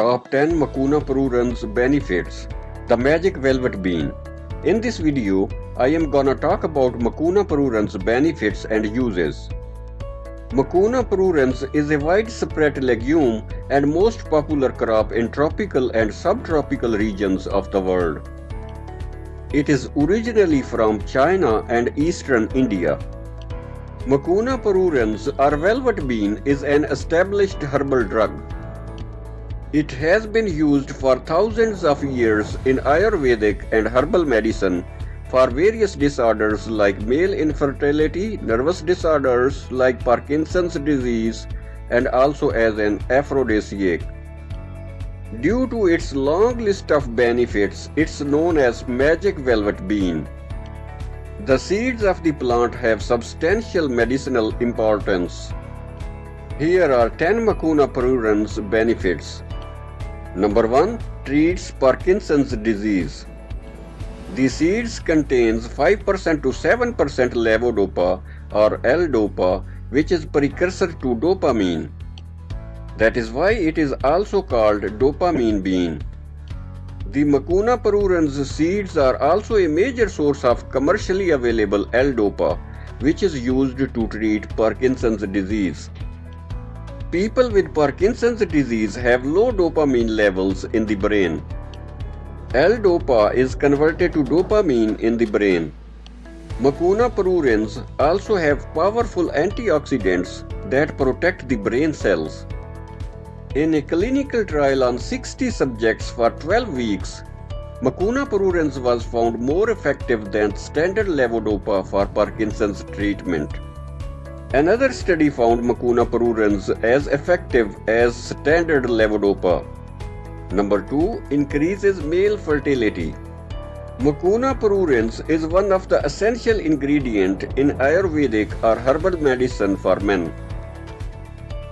Top 10 Mucuna pruriens benefits. The magic velvet bean. In this video, I am gonna talk about Mucuna pruriens benefits and uses. Mucuna pruriens is a widespread legume and most popular crop in tropical and subtropical regions of the world. It is originally from China and eastern India. Mucuna pruriens or velvet bean is an established herbal drug. It has been used for thousands of years in Ayurvedic and herbal medicine for various disorders like male infertility, nervous disorders like Parkinson's disease, and also as an aphrodisiac. Due to its long list of benefits, it's known as magic velvet bean. The seeds of the plant have substantial medicinal importance. Here are 10 Mucuna pruriens benefits. Number 1. Treats Parkinson's disease. The seeds contains 5% to 7% levodopa or L-dopa, which is precursor to dopamine. That is why it is also called dopamine bean. The Mucuna pruriens seeds are also a major source of commercially available L-dopa, which is used to treat Parkinson's disease. People with Parkinson's disease have low dopamine levels in the brain. L-dopa is converted to dopamine in the brain. Mucuna pruriens also have powerful antioxidants that protect the brain cells. In a clinical trial on 60 subjects for 12 weeks, Mucuna pruriens was found more effective than standard levodopa for Parkinson's treatment. Another study found Mucuna pruriens as effective as standard levodopa. Number 2. Increases male fertility. Mucuna pruriens is one of the essential ingredients in Ayurvedic or herbal medicine for men.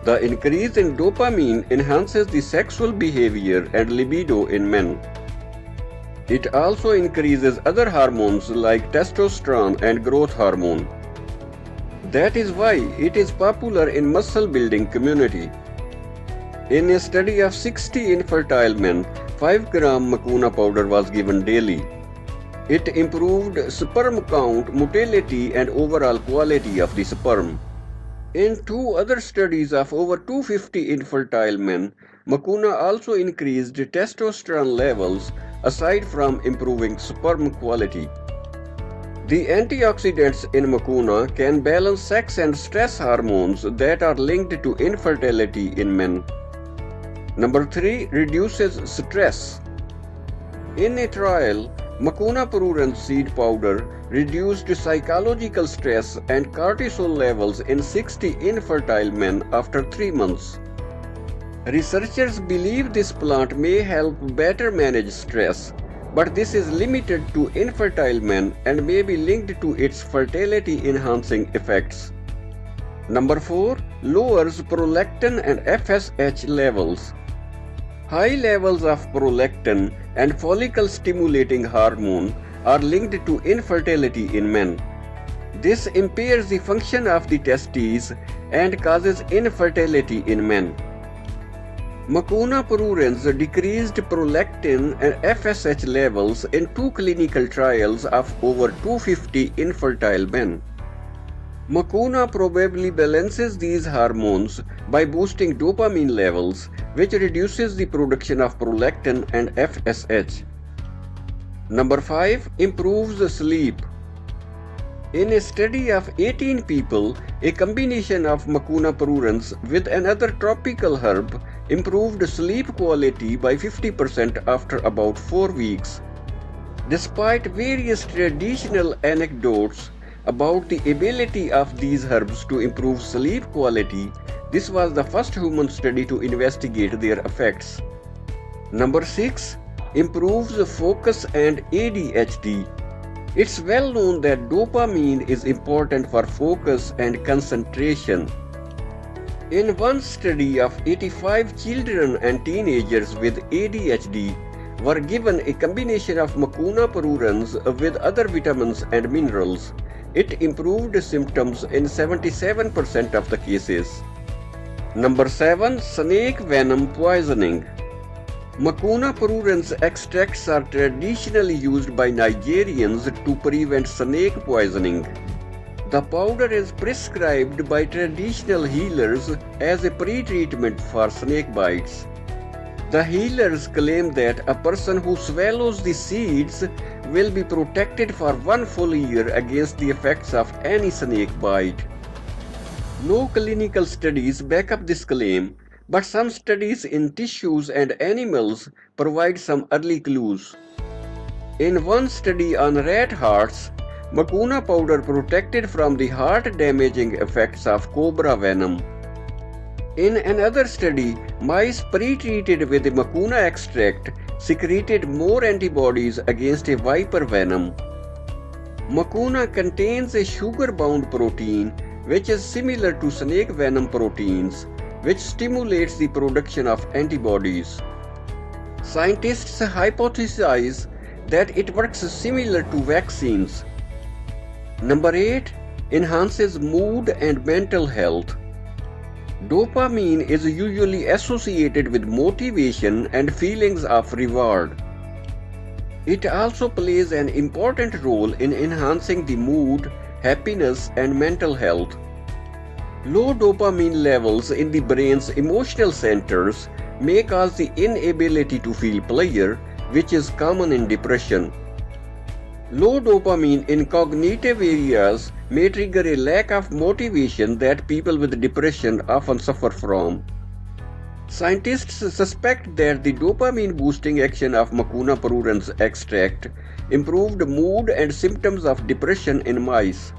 The increase in dopamine enhances the sexual behavior and libido in men. It also increases other hormones like testosterone and growth hormone. That is why it is popular in muscle building community. In a study of 60 infertile men, 5 gram Mucuna powder was given daily. It improved sperm count, motility and overall quality of the sperm. In 2 other studies of over 250 infertile men, Mucuna also increased testosterone levels aside from improving sperm quality. The antioxidants in Mucuna can balance sex and stress hormones that are linked to infertility in men. Number 3. Reduces stress. In a trial, Mucuna pruriens seed powder reduced psychological stress and cortisol levels in 60 infertile men after 3 months. Researchers believe this plant may help better manage stress, but this is limited to infertile men and may be linked to its fertility-enhancing effects. Number 4. Lowers prolactin and FSH levels. High levels of prolactin and follicle-stimulating hormone are linked to infertility in men. This impairs the function of the testes and causes infertility in men. Mucuna pruriens decreased prolactin and FSH levels in 2 clinical trials of over 250 infertile men. Mucuna probably balances these hormones by boosting dopamine levels, which reduces the production of prolactin and FSH. Number 5. Improves sleep. In a study of 18 people, a combination of Mucuna pruriens with another tropical herb improved sleep quality by 50% after about 4 weeks. Despite various traditional anecdotes about the ability of these herbs to improve sleep quality, this was the first human study to investigate their effects. Number 6. Improves focus and ADHD. It's well known that dopamine is important for focus and concentration. In one study of 85 children and teenagers with ADHD were given a combination of Mucuna pruriens with other vitamins and minerals. It improved symptoms in 77% of the cases. Number 7. Snake venom poisoning. Mucuna pruriens extracts are traditionally used by Nigerians to prevent snake poisoning. The powder is prescribed by traditional healers as a pre-treatment for snake bites. The healers claim that a person who swallows the seeds will be protected for 1 full year against the effects of any snake bite. No clinical studies back up this claim, but some studies in tissues and animals provide some early clues. In one study on rat hearts, Mucuna powder protected from the heart-damaging effects of cobra venom. In another study, mice pre-treated with the Mucuna extract secreted more antibodies against a viper venom. Mucuna contains a sugar-bound protein which is similar to snake venom proteins, which stimulates the production of antibodies. Scientists hypothesize that it works similar to vaccines. Number 8. Enhances mood and mental health. Dopamine is usually associated with motivation and feelings of reward. It also plays an important role in enhancing the mood, happiness, and mental health. Low dopamine levels in the brain's emotional centers may cause the inability to feel pleasure, which is common in depression. Low dopamine in cognitive areas may trigger a lack of motivation that people with depression often suffer from. Scientists suspect that the dopamine-boosting action of Mucuna pruriens extract improved mood and symptoms of depression in mice.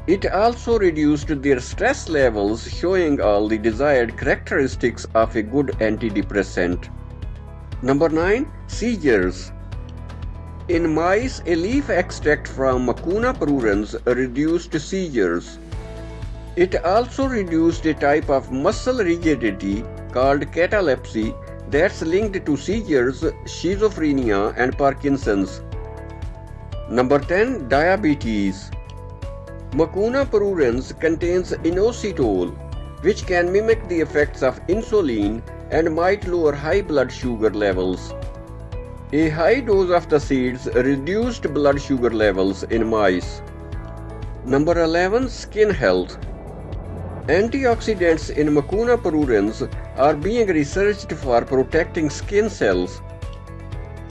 It also reduced their stress levels, showing all the desired characteristics of a good antidepressant. Number 9. Seizures. In mice, a leaf extract from Mucuna pruriens reduced seizures. It also reduced a type of muscle rigidity called catalepsy that's linked to seizures, schizophrenia, and Parkinson's. Number 10. Diabetes. Mucuna pruriens contains inositol, which can mimic the effects of insulin and might lower high blood sugar levels. A high dose of the seeds reduced blood sugar levels in mice. Number 11. Skin health. Antioxidants in Mucuna pruriens are being researched for protecting skin cells.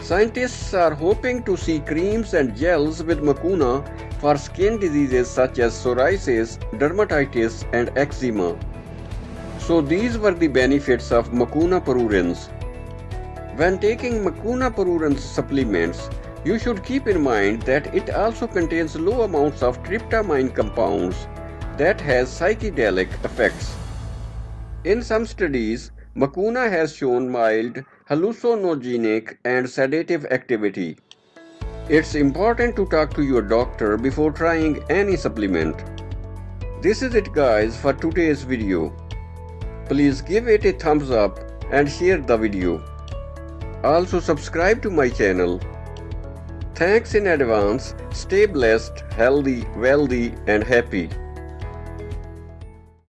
Scientists are hoping to see creams and gels with Mucuna for skin diseases such as psoriasis, dermatitis, and eczema. So these were the benefits of Mucuna pruriens. When taking Mucuna pruriens supplements, you should keep in mind that it also contains low amounts of tryptamine compounds that has psychedelic effects. In some studies, Mucuna has shown mild hallucinogenic and sedative activity. It's important to talk to your doctor before trying any supplement. This is it guys for today's video. Please give it a thumbs up and share the video. Also subscribe to my channel. Thanks in advance. Stay blessed, healthy, wealthy, and happy.